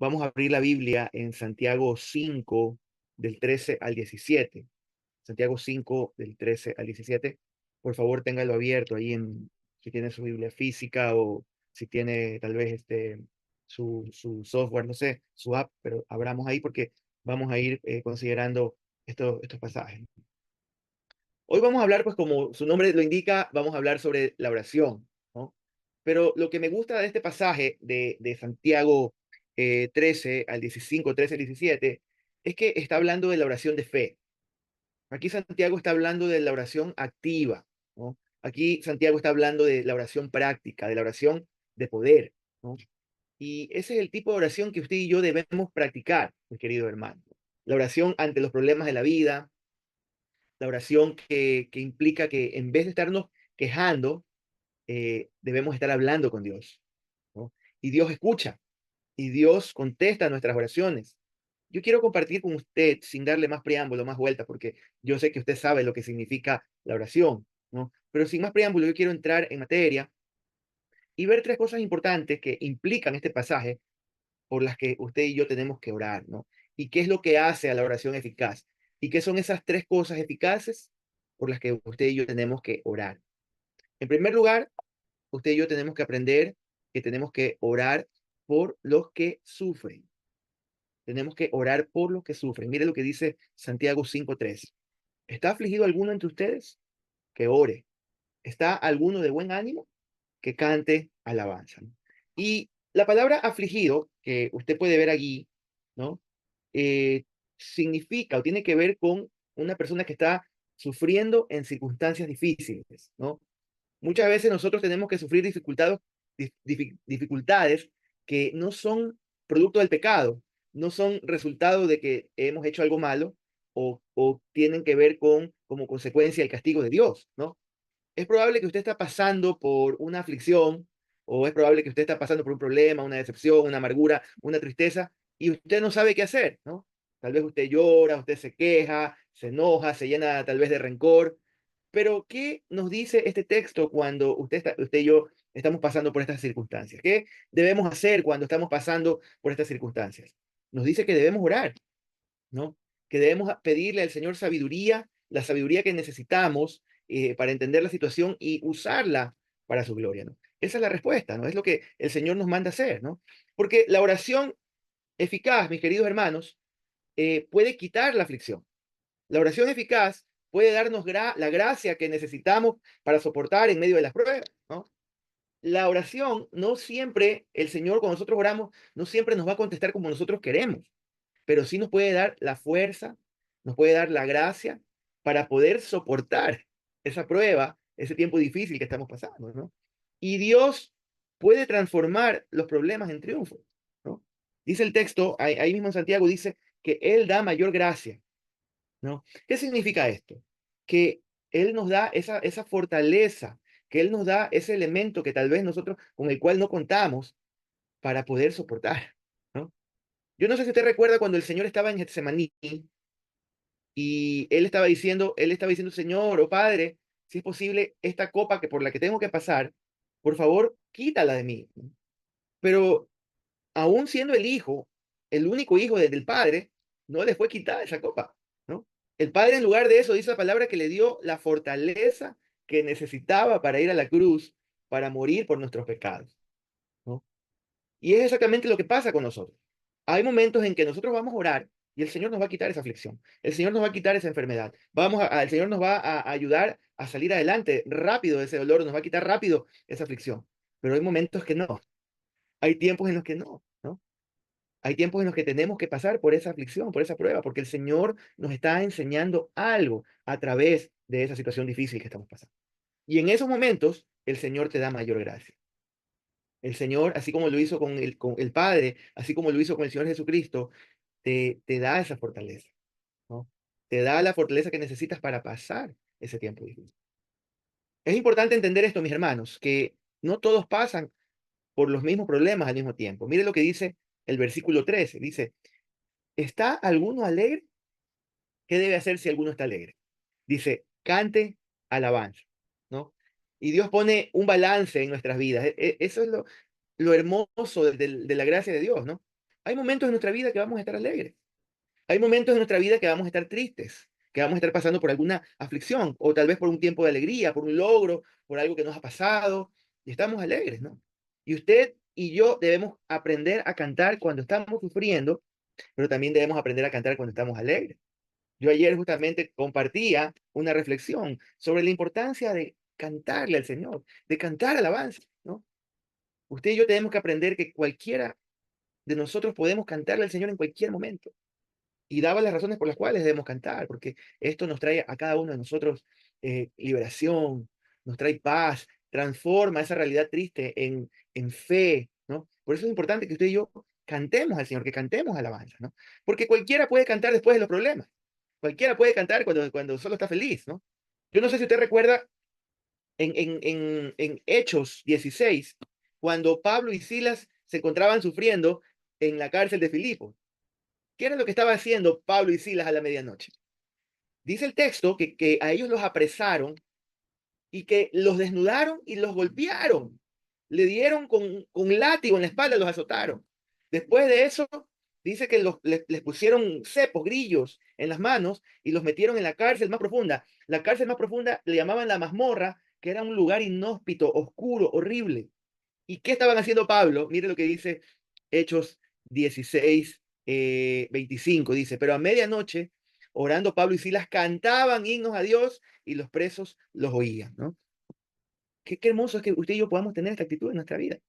Vamos a abrir la Biblia en Santiago 5, del 13 al 17. Santiago 5, del 13 al 17. Por favor, téngalo abierto ahí si tiene su Biblia física o si tiene tal vez su software, no sé, su app, pero abramos ahí porque vamos a ir considerando estos pasajes. Hoy vamos a hablar, pues como su nombre lo indica, vamos a hablar sobre la oración, ¿no? Pero lo que me gusta de este pasaje de Santiago 13 al 15, 13 al 17, es que está hablando de la oración de fe. Aquí Santiago está hablando de la oración activa, ¿no? Aquí Santiago está hablando de la oración práctica, de la oración de poder, ¿no? Y ese es el tipo de oración que usted y yo debemos practicar, mi querido hermano. La oración ante los problemas de la vida, la oración que implica que en vez de estarnos quejando, debemos estar hablando con Dios, ¿no? Y Dios escucha, y Dios contesta nuestras oraciones. Yo quiero compartir con usted, sin darle más preámbulo, más vuelta, porque yo sé que usted sabe lo que significa la oración, ¿no? Pero sin más preámbulo, yo quiero entrar en materia y ver tres cosas importantes que implican este pasaje por las que usted y yo tenemos que orar, ¿no? ¿Y qué es lo que hace a la oración eficaz? ¿Y qué son esas tres cosas eficaces por las que usted y yo tenemos que orar? En primer lugar, usted y yo tenemos que aprender que tenemos que orar por los que sufren. Tenemos que orar por los que sufren. Mire lo que dice Santiago 5:3. ¿Está afligido alguno entre ustedes? Que ore. ¿Está alguno de buen ánimo? Que cante alabanza. Y la palabra afligido, que usted puede ver allí, ¿no? Eh, significa o tiene que ver con una persona que está sufriendo en circunstancias difíciles, ¿no? Muchas veces nosotros tenemos que sufrir dificultades que no son producto del pecado, no son resultado de que hemos hecho algo malo o tienen que ver con como consecuencia el castigo de Dios, ¿no? Es probable que usted está pasando por una aflicción o es probable que usted está pasando por un problema, una decepción, una amargura, una tristeza y usted no sabe qué hacer, ¿no? Tal vez usted llora, usted se queja, se enoja, se llena tal vez de rencor, pero ¿qué nos dice este texto cuando usted y yo estamos pasando por estas circunstancias? ¿Qué debemos hacer cuando estamos pasando por estas circunstancias? Nos dice que debemos orar, ¿no? Que debemos pedirle al Señor sabiduría, la sabiduría que necesitamos para entender la situación y usarla para su gloria, ¿no? Esa es la respuesta, ¿no? Es lo que el Señor nos manda hacer, ¿no? Porque la oración eficaz, mis queridos hermanos, puede quitar la aflicción. La oración eficaz puede darnos la gracia que necesitamos para soportar en medio de las pruebas, ¿no? La oración no siempre, el Señor cuando nosotros oramos, no siempre nos va a contestar como nosotros queremos, pero sí nos puede dar la fuerza, nos puede dar la gracia para poder soportar esa prueba, ese tiempo difícil que estamos pasando, ¿no? Y Dios puede transformar los problemas en triunfo, ¿no? Dice el texto, ahí mismo en Santiago, dice que Él da mayor gracia, ¿no? ¿Qué significa esto? Que Él nos da esa fortaleza, que Él nos da ese elemento que tal vez nosotros, con el cual no contamos para poder soportar, ¿no? Yo no sé si usted recuerda cuando el Señor estaba en Getsemaní y él estaba diciendo, Señor o Padre, si es posible, esta copa que por la que tengo que pasar, por favor, quítala de mí. Pero aún siendo el hijo, el único hijo del Padre, no le fue quitada esa copa, ¿no? El Padre, en lugar de eso, dice la palabra que le dio la fortaleza que necesitaba para ir a la cruz, para morir por nuestros pecados, ¿no? Y es exactamente lo que pasa con nosotros. Hay momentos en que nosotros vamos a orar y el Señor nos va a quitar esa aflicción. El Señor nos va a quitar esa enfermedad. El Señor nos va a ayudar a salir adelante rápido de ese dolor, nos va a quitar rápido esa aflicción. Pero hay momentos que no. Hay tiempos en los que no, ¿no? Hay tiempos en los que tenemos que pasar por esa aflicción, por esa prueba, porque el Señor nos está enseñando algo a través de esa situación difícil que estamos pasando. Y en esos momentos, el Señor te da mayor gracia. El Señor, así como lo hizo con el Padre, así como lo hizo con el Señor Jesucristo, te da esa fortaleza, ¿no? Te da la fortaleza que necesitas para pasar ese tiempo difícil. Es importante entender esto, mis hermanos, que no todos pasan por los mismos problemas al mismo tiempo. Mire lo que dice el versículo 13. Dice, ¿está alguno alegre? ¿Qué debe hacer si alguno está alegre? Dice, cante alabanza, ¿no? Y Dios pone un balance en nuestras vidas. Eso es lo hermoso de la gracia de Dios, ¿no? Hay momentos en nuestra vida que vamos a estar alegres. Hay momentos en nuestra vida que vamos a estar tristes, que vamos a estar pasando por alguna aflicción, o tal vez por un tiempo de alegría, por un logro, por algo que nos ha pasado, y estamos alegres, ¿no? Y usted y yo debemos aprender a cantar cuando estamos sufriendo, pero también debemos aprender a cantar cuando estamos alegres. Yo ayer justamente compartía una reflexión sobre la importancia de cantarle al Señor, de cantar alabanza, ¿no? Usted y yo tenemos que aprender que cualquiera de nosotros podemos cantarle al Señor en cualquier momento. Y daba las razones por las cuales debemos cantar, porque esto nos trae a cada uno de nosotros liberación, nos trae paz, transforma esa realidad triste en fe, ¿no? Por eso es importante que usted y yo cantemos al Señor, que cantemos alabanza, ¿no? Porque cualquiera puede cantar después de los problemas, cualquiera puede cantar cuando solo está feliz, ¿no? Yo no sé si usted recuerda en Hechos 16, cuando Pablo y Silas se encontraban sufriendo en la cárcel de Filipo. ¿Qué era lo que estaba haciendo Pablo y Silas a la medianoche? Dice el texto que a ellos los apresaron y que los desnudaron y los golpearon. Le dieron con látigo en la espalda, los azotaron. Después de eso, dice que les pusieron cepos, grillos en las manos y los metieron en la cárcel más profunda. La cárcel más profunda le llamaban la mazmorra, que era un lugar inhóspito, oscuro, horrible. ¿Y qué estaban haciendo Pablo? Mire lo que dice Hechos 16, 25. Dice, pero a medianoche, orando Pablo y Silas, cantaban himnos a Dios y los presos los oían, ¿no? Qué hermoso es que usted y yo podamos tener esta actitud en nuestra vida,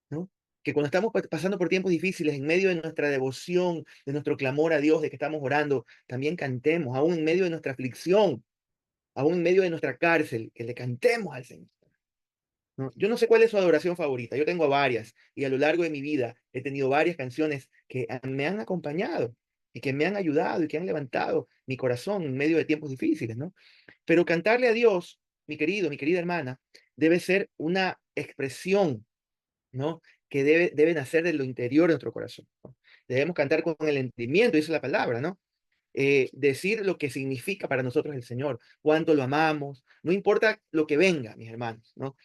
¿no? Que cuando estamos pasando por tiempos difíciles, en medio de nuestra devoción, de nuestro clamor a Dios, de que estamos orando, también cantemos, aún en medio de nuestra aflicción, aún en medio de nuestra cárcel, que le cantemos al Señor. ¿No? Yo no sé cuál es su adoración favorita, yo tengo varias y a lo largo de mi vida he tenido varias canciones que me han acompañado y que me han ayudado y que han levantado mi corazón en medio de tiempos difíciles, ¿no? Pero cantarle a Dios, mi querido, mi querida hermana, debe ser una expresión, ¿no? Que debe nacer de lo interior de nuestro corazón, ¿no? Debemos cantar con el entendimiento, dice la palabra, ¿no? Decir lo que significa para nosotros el Señor, cuánto lo amamos, no importa lo que venga, mis hermanos, ¿no?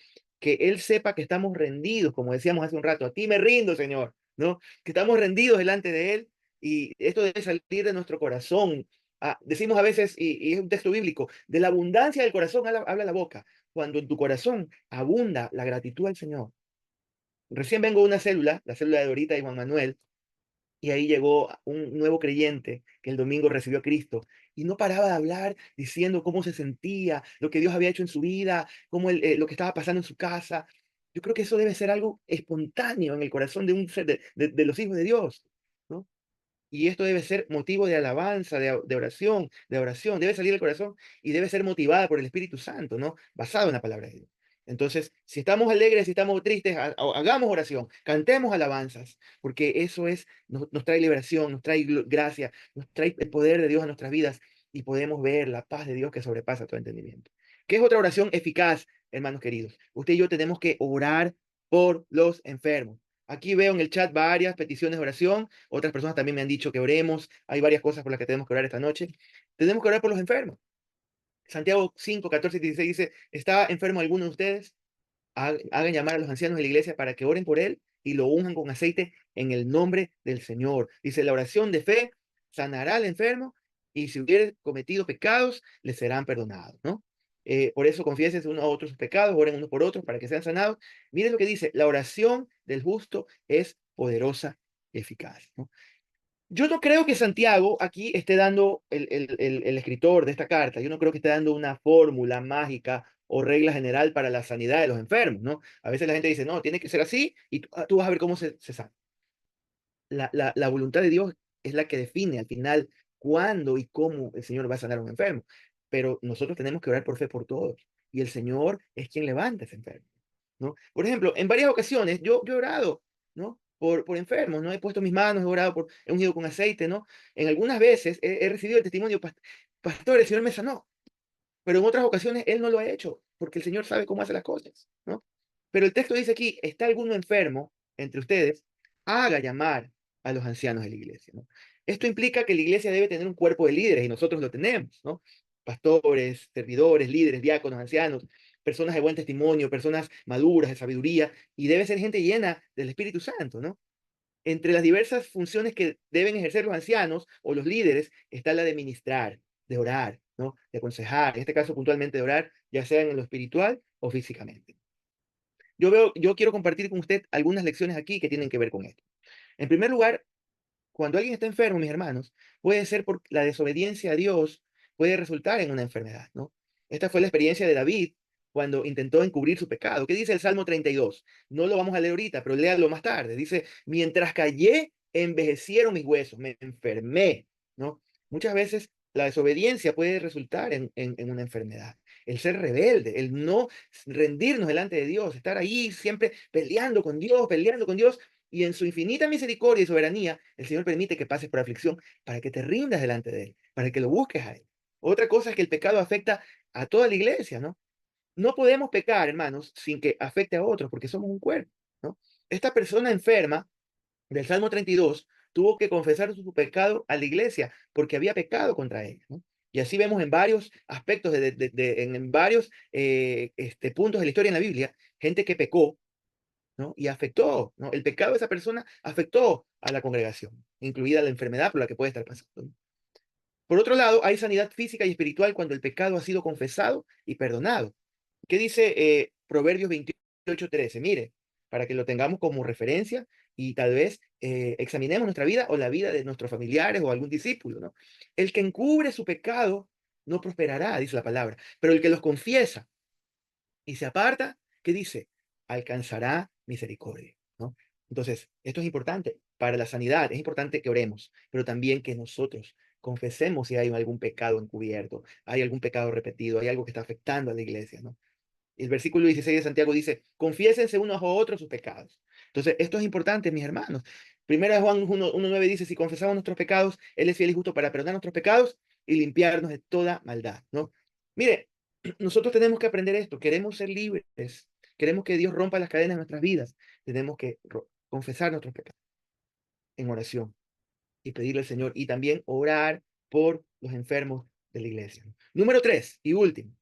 Que Él sepa que estamos rendidos, como decíamos hace un rato, a ti me rindo, Señor, ¿no? Que estamos rendidos delante de Él y esto debe salir de nuestro corazón. Decimos a veces, y es un texto bíblico, de la abundancia del corazón habla la boca. Cuando en tu corazón abunda la gratitud al Señor. Recién vengo de una célula, la célula de Dorita y Juan Manuel, y ahí llegó un nuevo creyente que el domingo recibió a Cristo y no paraba de hablar diciendo cómo se sentía, lo que Dios había hecho en su vida, lo que estaba pasando en su casa. Yo creo que eso debe ser algo espontáneo en el corazón de un ser de los hijos de Dios, ¿no? Y esto debe ser motivo de alabanza, de oración, de oración. Debe salir del corazón y debe ser motivada por el Espíritu Santo, ¿no? Basado en la palabra de Dios. Entonces, si estamos alegres, si estamos tristes, hagamos oración, cantemos alabanzas, porque eso nos trae liberación, nos trae gracia, nos trae el poder de Dios a nuestras vidas y podemos ver la paz de Dios que sobrepasa todo entendimiento. ¿Qué es otra oración eficaz, hermanos queridos? Usted y yo tenemos que orar por los enfermos. Aquí veo en el chat varias peticiones de oración. Otras personas también me han dicho que oremos. Hay varias cosas por las que tenemos que orar esta noche. Tenemos que orar por los enfermos. Santiago 5, 14 y 16 dice, ¿está enfermo alguno de ustedes? Hagan llamar a los ancianos de la iglesia para que oren por él y lo unjan con aceite en el nombre del Señor. Dice, la oración de fe sanará al enfermo y si hubiere cometido pecados, le serán perdonados, ¿no? Por eso confiesen unos a otros sus pecados, oren unos por otros para que sean sanados. Miren lo que dice, la oración del justo es poderosa y eficaz, ¿no? Yo no creo que Santiago aquí esté dando, el escritor de esta carta, yo no creo que esté dando una fórmula mágica o regla general para la sanidad de los enfermos, ¿no? A veces la gente dice, no, tiene que ser así y tú vas a ver cómo se sana. La voluntad de Dios es la que define al final cuándo y cómo el Señor va a sanar a un enfermo. Pero nosotros tenemos que orar por fe por todos. Y el Señor es quien levanta a ese enfermo, ¿no? Por ejemplo, en varias ocasiones yo he orado, ¿no? Por enfermos, ¿no? He puesto mis manos, he orado he ungido con aceite, ¿no? En algunas veces he recibido el testimonio, pastor, el Señor me sanó. Pero en otras ocasiones Él no lo ha hecho, porque el Señor sabe cómo hace las cosas, ¿no? Pero el texto dice aquí, ¿está alguno enfermo entre ustedes? Haga llamar a los ancianos de la iglesia, ¿no? Esto implica que la iglesia debe tener un cuerpo de líderes y nosotros lo tenemos, ¿no? Pastores, servidores, líderes, diáconos, ancianos, personas de buen testimonio, personas maduras, de sabiduría, y debe ser gente llena del Espíritu Santo, ¿no? Entre las diversas funciones que deben ejercer los ancianos o los líderes está la de ministrar, de orar, ¿no? De aconsejar, en este caso puntualmente de orar, ya sea en lo espiritual o físicamente. Yo quiero compartir con usted algunas lecciones aquí que tienen que ver con esto. En primer lugar, cuando alguien está enfermo, mis hermanos, puede ser por la desobediencia a Dios, puede resultar en una enfermedad, ¿no? Esta fue la experiencia de David cuando intentó encubrir su pecado. ¿Qué dice el Salmo 32? No lo vamos a leer ahorita, pero léalo más tarde. Dice, mientras callé, envejecieron mis huesos, me enfermé, ¿no? Muchas veces la desobediencia puede resultar en una enfermedad. El ser rebelde, el no rendirnos delante de Dios, estar ahí siempre peleando con Dios, y en su infinita misericordia y soberanía, el Señor permite que pases por aflicción para que te rindas delante de Él, para que lo busques a Él. Otra cosa es que el pecado afecta a toda la iglesia, ¿no? No podemos pecar, hermanos, sin que afecte a otros, porque somos un cuerpo, ¿no? Esta persona enferma del Salmo 32 tuvo que confesar su pecado a la iglesia porque había pecado contra ella, ¿no? Y así vemos en varios aspectos, en varios puntos de la historia en la Biblia, gente que pecó, ¿no? Y afectó, ¿no? El pecado de esa persona afectó a la congregación, incluida la enfermedad por la que puede estar pasando, ¿no? Por otro lado, hay sanidad física y espiritual cuando el pecado ha sido confesado y perdonado. ¿Qué dice Proverbios 28:13? Mire, para que lo tengamos como referencia y tal vez examinemos nuestra vida o la vida de nuestros familiares o algún discípulo, ¿no? El que encubre su pecado no prosperará, dice la palabra, pero el que los confiesa y se aparta, ¿qué dice? Alcanzará misericordia, ¿no? Entonces, esto es importante para la sanidad, es importante que oremos, pero también que nosotros confesemos si hay algún pecado encubierto, hay algún pecado repetido, hay algo que está afectando a la iglesia, ¿no? El versículo 16 de Santiago dice, confiésense unos a otros sus pecados. Entonces, esto es importante, mis hermanos. Primera de Juan 1:9 dice, si confesamos nuestros pecados, Él es fiel y justo para perdonar nuestros pecados y limpiarnos de toda maldad, ¿no? Mire, nosotros tenemos que aprender esto, queremos ser libres, queremos que Dios rompa las cadenas de nuestras vidas, tenemos que confesar nuestros pecados en oración y pedirle al Señor y también orar por los enfermos de la iglesia. Número 3 y último,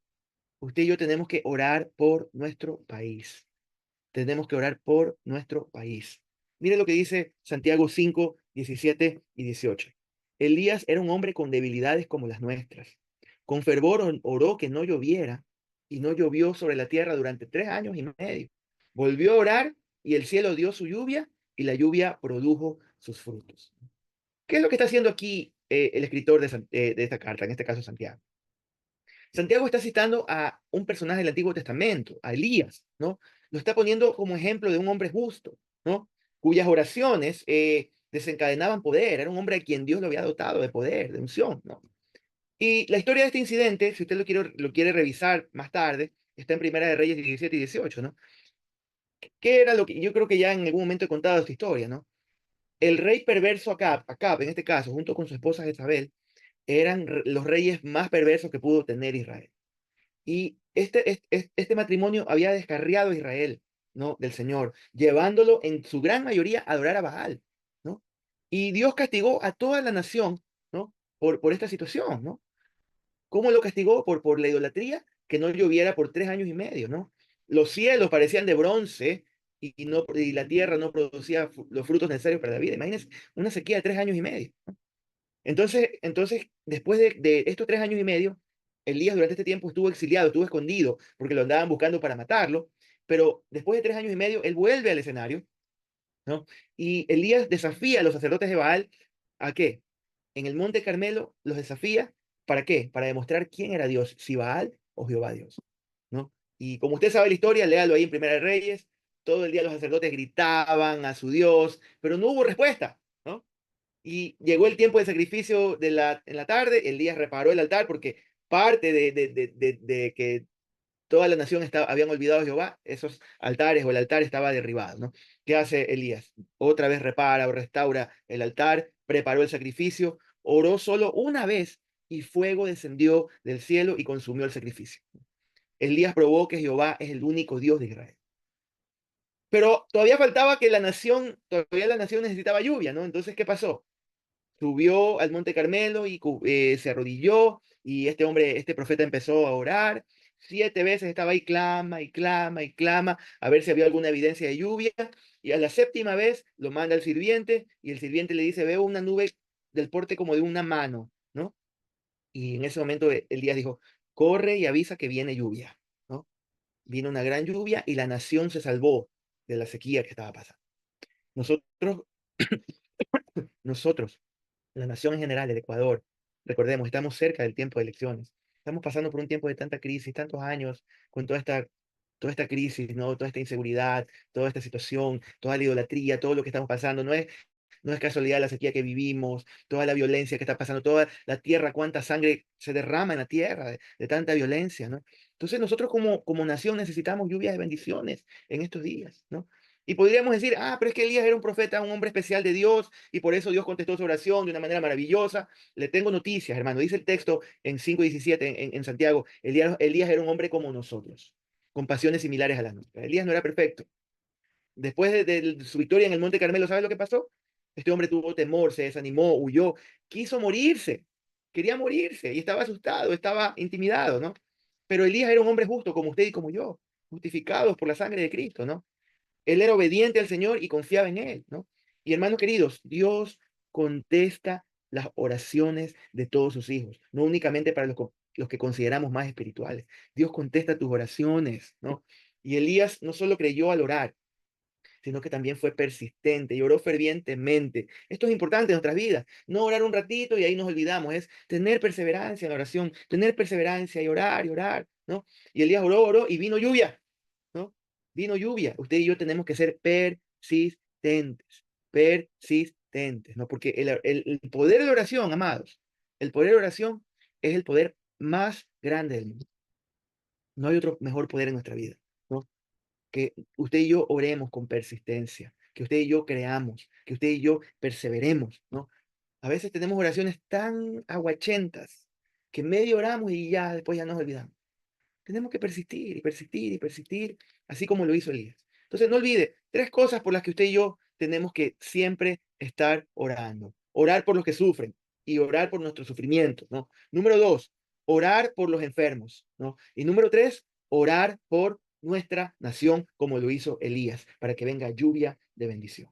usted y yo tenemos que orar por nuestro país. Tenemos que orar por nuestro país. Mire lo que dice Santiago 5:17 y 18. Elías era un hombre con debilidades como las nuestras. Con fervor oró que no lloviera y no llovió sobre la tierra durante 3 años y medio. Volvió a orar y el cielo dio su lluvia y la lluvia produjo sus frutos. ¿Qué es lo que está haciendo aquí el escritor de esta carta, en este caso Santiago? Santiago está citando a un personaje del Antiguo Testamento, a Elías, ¿no? Lo está poniendo como ejemplo de un hombre justo, ¿no? Cuyas oraciones desencadenaban poder. Era un hombre a quien Dios lo había dotado de poder, de unción, ¿no? Y la historia de este incidente, si usted lo quiere revisar más tarde, está en Primera de Reyes 17 y 18, ¿no? ¿Qué era lo que yo creo que ya en algún momento he contado esta historia, ¿no? El rey perverso Acab en este caso, junto con su esposa Jezabel, eran los reyes más perversos que pudo tener Israel. Y este matrimonio había descarriado a Israel, ¿no? Del Señor, llevándolo en su gran mayoría a adorar a Baal, ¿no? Y Dios castigó a toda la nación, ¿no? Por esta situación, ¿no? ¿Cómo lo castigó? Por la idolatría, que no lloviera por 3 años y medio, ¿no? Los cielos parecían de bronce y la tierra no producía los frutos necesarios para la vida. Imagínense, una sequía de 3 años y medio. Entonces, después de estos 3 años y medio, Elías durante este tiempo estuvo exiliado, estuvo escondido, porque lo andaban buscando para matarlo, pero después de 3 años y medio, él vuelve al escenario, ¿no? Y Elías desafía a los sacerdotes de Baal, ¿a qué? En el monte Carmelo los desafía, ¿para qué? Para demostrar quién era Dios, si Baal o Jehová Dios, ¿no? Y como usted sabe la historia, léalo ahí en Primera de Reyes, todo el día los sacerdotes gritaban a su Dios, pero no hubo respuesta, ¿no? Y llegó el tiempo del sacrificio en la tarde, Elías reparó el altar porque parte de que toda la nación habían olvidado a Jehová, esos altares o el altar estaba derribado, ¿no? ¿Qué hace Elías? Otra vez repara o restaura el altar, preparó el sacrificio, oró solo una vez y fuego descendió del cielo y consumió el sacrificio. Elías probó que Jehová es el único Dios de Israel. Pero todavía faltaba todavía la nación necesitaba lluvia, ¿no? Entonces, ¿qué pasó? Subió al Monte Carmelo y se arrodilló y este profeta empezó a orar 7 veces estaba ahí, clama y clama y clama, a ver si había alguna evidencia de lluvia. Y a la séptima vez lo manda al sirviente y el sirviente le dice, veo una nube del porte como de una mano, ¿no? Y en ese momento Elías dijo, corre y avisa que viene lluvia, ¿no? Vino una gran lluvia y la nación se salvó de la sequía que estaba pasando. Nosotros, nosotros, la nación en general, el Ecuador, recordemos, estamos cerca del tiempo de elecciones. Estamos pasando por un tiempo de tanta crisis, tantos años con toda esta crisis, ¿no? Toda esta inseguridad, toda esta situación, toda la idolatría, todo lo que estamos pasando. No es casualidad la sequía que vivimos, toda la violencia que está pasando, toda la tierra, cuánta sangre se derrama en la tierra de tanta violencia, ¿no? Entonces nosotros como nación necesitamos lluvias de bendiciones en estos días, ¿no? Y podríamos decir, ah, pero es que Elías era un profeta, un hombre especial de Dios, y por eso Dios contestó su oración de una manera maravillosa. Le tengo noticias, hermano. Dice el texto en 5:17 en Santiago, Elías era un hombre como nosotros, con pasiones similares a las nuestras. Elías no era perfecto. Después de su victoria en el Monte Carmelo, ¿sabes lo que pasó? Este hombre tuvo temor, se desanimó, huyó, quiso morirse, quería morirse y estaba asustado, estaba intimidado, ¿no? Pero Elías era un hombre justo como usted y como yo, justificados por la sangre de Cristo, ¿no? Él era obediente al Señor y confiaba en Él, ¿no? Y hermanos queridos, Dios contesta las oraciones de todos sus hijos, no únicamente para los que consideramos más espirituales. Dios contesta tus oraciones, ¿no? Y Elías no solo creyó al orar, sino que también fue persistente y oró fervientemente. Esto es importante en nuestras vidas. No orar un ratito y ahí nos olvidamos, es tener perseverancia en la oración, tener perseverancia y orar, ¿no? Y Elías oró, oró y vino lluvia, ¿no? Vino lluvia. Usted y yo tenemos que ser persistentes, ¿no? Porque el poder de oración, amados, el poder de oración es el poder más grande del mundo. No hay otro mejor poder en nuestra vida, ¿no? Que usted y yo oremos con persistencia, que usted y yo creamos, que usted y yo perseveremos, ¿no? A veces tenemos oraciones tan aguachentas que medio oramos y ya después ya nos olvidamos. Tenemos que persistir y persistir y persistir, así como lo hizo Elías. Entonces, no olvide, 3 cosas por las que usted y yo tenemos que siempre estar orando. Orar por los que sufren y orar por nuestros sufrimientos, ¿no? Número 2, orar por los enfermos, ¿no? Y número 3, orar por nuestra nación como lo hizo Elías, para que venga lluvia de bendición.